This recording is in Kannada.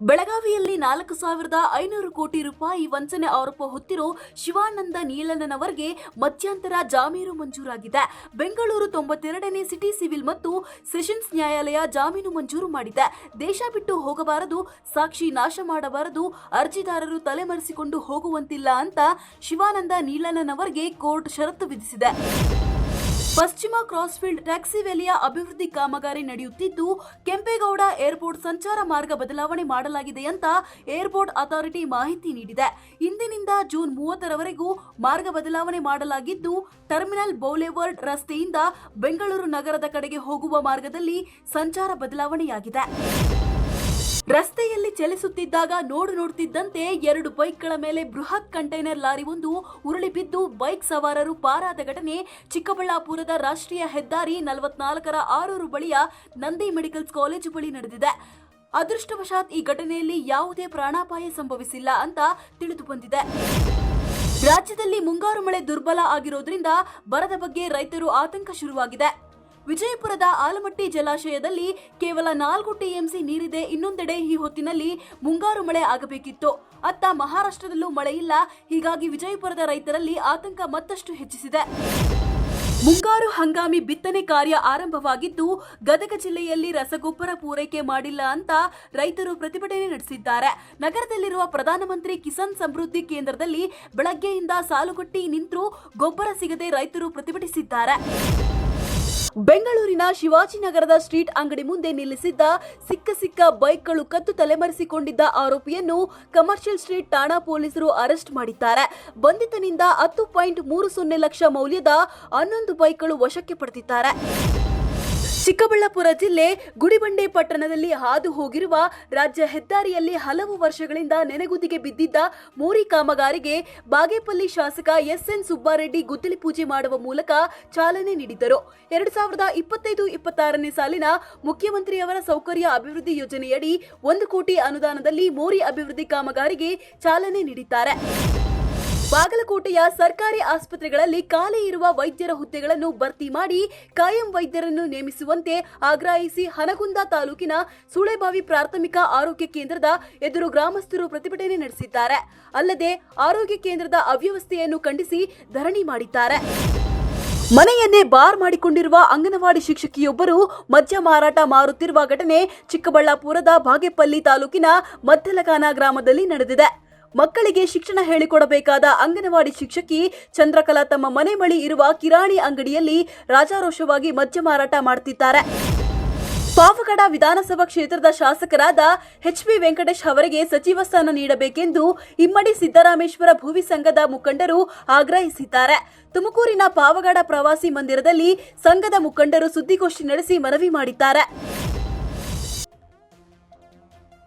ಬೆಳಗಾವಿಯಲ್ಲಿ 4,500 ಕೋಟಿ ರೂಪಾಯಿ ವಂಚನೆ ಆರೋಪ ಹೊತ್ತಿರೋ ಶಿವಾನಂದ ನೀಲಣ್ಣನವರಿಗೆ ಮಧ್ಯಂತರ ಜಾಮೀನು ಮಂಜೂರಾಗಿದೆ. ಬೆಂಗಳೂರು 92ನೇ ಸಿಟಿ ಸಿವಿಲ್ ಮತ್ತು ಸೆಷನ್ಸ್ ನ್ಯಾಯಾಲಯ ಜಾಮೀನು ಮಂಜೂರು ಮಾಡಿದೆ. ದೇಶ ಬಿಟ್ಟು ಹೋಗಬಾರದು, ಸಾಕ್ಷಿ ನಾಶ ಮಾಡಬಾರದು, ಅರ್ಜಿದಾರರು ತಲೆಮರೆಸಿಕೊಂಡು ಹೋಗುವಂತಿಲ್ಲ ಅಂತ ಶಿವಾನಂದ ನೀಲಣ್ಣನವರಿಗೆ ಕೋರ್ಟ್ ಷರತ್ತು ವಿಧಿಸಿದೆ. ಪಶ್ಚಿಮ ಕ್ರಾಸ್ಫೀಲ್ಡ್ ಟ್ಯಾಕ್ಸಿ ವ್ಯಾಲಿಯ ಅಭಿವೃದ್ಧಿ ಕಾಮಗಾರಿ ನಡೆಯುತ್ತಿದ್ದು, ಕೆಂಪೇಗೌಡ ಏರ್ಪೋರ್ಟ್ ಸಂಚಾರ ಮಾರ್ಗ ಬದಲಾವಣೆ ಮಾಡಲಾಗಿದೆ ಅಂತ ಏರ್ಪೋರ್ಟ್ ಅಥಾರಿಟಿ ಮಾಹಿತಿ ನೀಡಿದೆ. ಇಂದಿನಿಂದ ಜೂನ್ 30ರವರೆಗೂ ಮಾರ್ಗ ಬದಲಾವಣೆ ಮಾಡಲಾಗಿದ್ದು, ಟರ್ಮಿನಲ್ ಬೌಲೆವರ್ಡ್ ರಸ್ತೆಯಿಂದ ಬೆಂಗಳೂರು ನಗರದ ಕಡೆಗೆ ಹೋಗುವ ಮಾರ್ಗದಲ್ಲಿ ಸಂಚಾರ ಬದಲಾವಣೆಯಾಗಿದೆ. ರಸ್ತೆಯಲ್ಲಿ ಚಲಿಸುತ್ತಿದ್ದಾಗ ನೋಡುತ್ತಿದ್ದಂತೆ 2 ಬೈಕ್ಗಳ ಮೇಲೆ ಬೃಹತ್ ಕಂಟೈನರ್ ಲಾರಿ ಒಂದು ಉರುಳಿ ಬಿದ್ದು ಬೈಕ್ ಸವಾರರು ಪಾರಾದ ಘಟನೆ ಚಿಕ್ಕಬಳ್ಳಾಪುರದ ರಾಷ್ಟ್ರೀಯ ಹೆದ್ದಾರಿ 44ರ ಆರೂರು ಬಳಿಯ ನಂದಿ ಮೆಡಿಕಲ್ಸ್ ಕಾಲೇಜು ಬಳಿ ನಡೆದಿದೆ. ಅದೃಷ್ಟವಶಾತ್ ಈ ಘಟನೆಯಲ್ಲಿ ಯಾವುದೇ ಪ್ರಾಣಾಪಾಯ ಸಂಭವಿಸಿಲ್ಲ ಅಂತ ತಿಳಿದು ಬಂದಿದೆ. ರಾಜ್ಯದಲ್ಲಿ ಮುಂಗಾರು ಮಳೆ ದುರ್ಬಲ ಆಗಿರೋದ್ರಿಂದ ಬರದ ಬಗ್ಗೆ ರೈತರು ಆತಂಕ ಶುರುವಾಗಿದೆ. ವಿಜಯಪುರದ ಆಲಮಟ್ಟಿ ಜಲಾಶಯದಲ್ಲಿ ಕೇವಲ 4 ಟಿಎಂಸಿ ನೀರಿದೆ. ಇನ್ನೊಂದೆಡೆ ಈ ಹೊತ್ತಿನಲ್ಲಿ ಮುಂಗಾರು ಮಳೆ ಆಗಬೇಕಿತ್ತು. ಅತ್ತ ಮಹಾರಾಷ್ಟ್ರದಲ್ಲೂ ಮಳೆ ಇಲ್ಲ. ಹೀಗಾಗಿ ವಿಜಯಪುರದ ರೈತರಲ್ಲಿ ಆತಂಕ ಮತ್ತಷ್ಟು ಹೆಚ್ಚಿಸಿದೆ. ಮುಂಗಾರು ಹಂಗಾಮಿ ಬಿತ್ತನೆ ಕಾರ್ಯ ಆರಂಭವಾಗಿದ್ದು, ಗದಗ ಜಿಲ್ಲೆಯಲ್ಲಿ ರಸಗೊಬ್ಬರ ಪೂರೈಕೆ ಮಾಡಿಲ್ಲ ಅಂತ ರೈತರು ಪ್ರತಿಭಟನೆ ನಡೆಸಿದ್ದಾರೆ. ನಗರದಲ್ಲಿರುವ ಪ್ರಧಾನಮಂತ್ರಿ ಕಿಸಾನ್ ಸಮೃದ್ಧಿ ಕೇಂದ್ರದಲ್ಲಿ ಬೆಳಗ್ಗೆಯಿಂದ ಸಾಲುಗಟ್ಟಿ ನಿಂತರೂ ಗೊಬ್ಬರ ಸಿಗದೆ ರೈತರು ಪ್ರತಿಭಟಿಸಿದ್ದಾರೆ. ಬೆಂಗಳೂರಿನ ಶಿವಾಜಿನಗರದ ಸ್ಟ್ರೀಟ್ ಅಂಗಡಿ ಮುಂದೆ ನಿಲ್ಲಿಸಿದ್ದ ಸಿಕ್ಕ ಬೈಕ್ಗಳು ಕದ್ದು ತಲೆಮರೆಸಿಕೊಂಡಿದ್ದ ಆರೋಪಿಯನ್ನು ಕಮರ್ಷಿಯಲ್ ಸ್ಟ್ರೀಟ್ ಠಾಣಾ ಪೊಲೀಸರು ಅರೆಸ್ಟ್ ಮಾಡಿದ್ದಾರೆ. ಬಂಧಿತನಿಂದ 10.30 ಲಕ್ಷ ಮೌಲ್ಯದ 11 ಬೈಕ್ಗಳು ವಶಕ್ಕೆ ಪಡೆದಿದ್ದಾರೆ. ಚಿಕ್ಕಬಳ್ಳಾಪುರ ಜಿಲ್ಲೆ ಗುಡಿಬಂಡೆ ಪಟ್ಟಣದಲ್ಲಿ ಹಾದು ಹೋಗಿರುವ ರಾಜ್ಯ ಹೆದ್ದಾರಿಯಲ್ಲಿ ಹಲವು ವರ್ಷಗಳಿಂದ ನೆನೆಗುದಿಗೆ ಬಿದ್ದಿದ್ದ ಮೋರಿ ಕಾಮಗಾರಿಗೆ ಬಾಗೇಪಲ್ಲಿ ಶಾಸಕ ಎಸ್ಎನ್ ಸುಬ್ಬಾರೆಡ್ಡಿ ಗುದ್ದಲಿ ಪೂಜೆ ಮಾಡುವ ಮೂಲಕ ಚಾಲನೆ ನೀಡಿದರು. 2025-26ನೇ ಸಾಲಿನ ಮುಖ್ಯಮಂತ್ರಿಯವರ ಸೌಕರ್ಯ ಅಭಿವೃದ್ಧಿ ಯೋಜನೆಯಡಿ 1 ಕೋಟಿ ಅನುದಾನದಲ್ಲಿ ಮೋರಿ ಅಭಿವೃದ್ಧಿ ಕಾಮಗಾರಿಗೆ ಚಾಲನೆ ನೀಡಿದ್ದಾರೆ. ಬಾಗಲಕೋಟೆಯ ಸರ್ಕಾರಿ ಆಸ್ಪತ್ರೆಗಳಲ್ಲಿ ಖಾಲಿ ಇರುವ ವೈದ್ಯರ ಹುದ್ದೆಗಳನ್ನು ಭರ್ತಿ ಮಾಡಿ ಕಾಯಂ ವೈದ್ಯರನ್ನು ನೇಮಿಸುವಂತೆ ಆಗ್ರಹಿಸಿ ಹನಗುಂದ ತಾಲೂಕಿನ ಸುಳೆಬಾವಿ ಪ್ರಾಥಮಿಕ ಆರೋಗ್ಯ ಕೇಂದ್ರದ ಎದುರು ಗ್ರಾಮಸ್ಥರು ಪ್ರತಿಭಟನೆ ನಡೆಸಿದ್ದಾರೆ. ಅಲ್ಲದೆ ಆರೋಗ್ಯ ಕೇಂದ್ರದ ಅವ್ಯವಸ್ಥೆಯನ್ನು ಖಂಡಿಸಿ ಧರಣಿ ಮಾಡಿದ್ದಾರೆ. ಮನೆಯನ್ನೇ ಬಾರ್ ಮಾಡಿಕೊಂಡಿರುವ ಅಂಗನವಾಡಿ ಶಿಕ್ಷಕಿಯೊಬ್ಬರು ಮದ್ಯ ಮಾರಾಟ ಮಾರುತ್ತಿರುವ ಘಟನೆ ಚಿಕ್ಕಬಳ್ಳಾಪುರದ ಬಾಗೇಪಲ್ಲಿ ತಾಲೂಕಿನ ಮದ್ದಲಗಾನ ಗ್ರಾಮದಲ್ಲಿ ನಡೆದಿದೆ. ಮಕ್ಕಳಿಗೆ ಶಿಕ್ಷಣ ಹೇಳಿಕೊಡಬೇಕಾದ ಅಂಗನವಾಡಿ ಶಿಕ್ಷಕಿ ಚಂದ್ರಕಲಾ ತಮ್ಮ ಮನೆ ಬಳಿ ಇರುವ ಕಿರಾಣಿ ಅಂಗಡಿಯಲ್ಲಿ ರಾಜಾರೋಷವಾಗಿ ಮದ್ಯ ಮಾರಾಟ ಮಾಡುತ್ತಿದ್ದಾರೆ. ಪಾವಗಡ ವಿಧಾನಸಭಾ ಕ್ಷೇತ್ರದ ಶಾಸಕರಾದ ಎಚ್.ಬಿ. ವೆಂಕಟೇಶ್ ಅವರಿಗೆ ಸಚಿವ ಸ್ಥಾನ ನೀಡಬೇಕೆಂದು ಇಮ್ಮಡಿ ಸಿದ್ದರಾಮೇಶ್ವರ ಭೂವಿ ಸಂಘದ ಮುಖಂಡರು ಆಗ್ರಹಿಸಿದ್ದಾರೆ. ತುಮಕೂರಿನ ಪಾವಗಡ ಪ್ರವಾಸಿ ಮಂದಿರದಲ್ಲಿ ಸಂಘದ ಮುಖಂಡರು ಸುದ್ದಿಗೋಷ್ಠಿ ನಡೆಸಿ ಮನವಿ ಮಾಡಿದ್ದಾರೆ.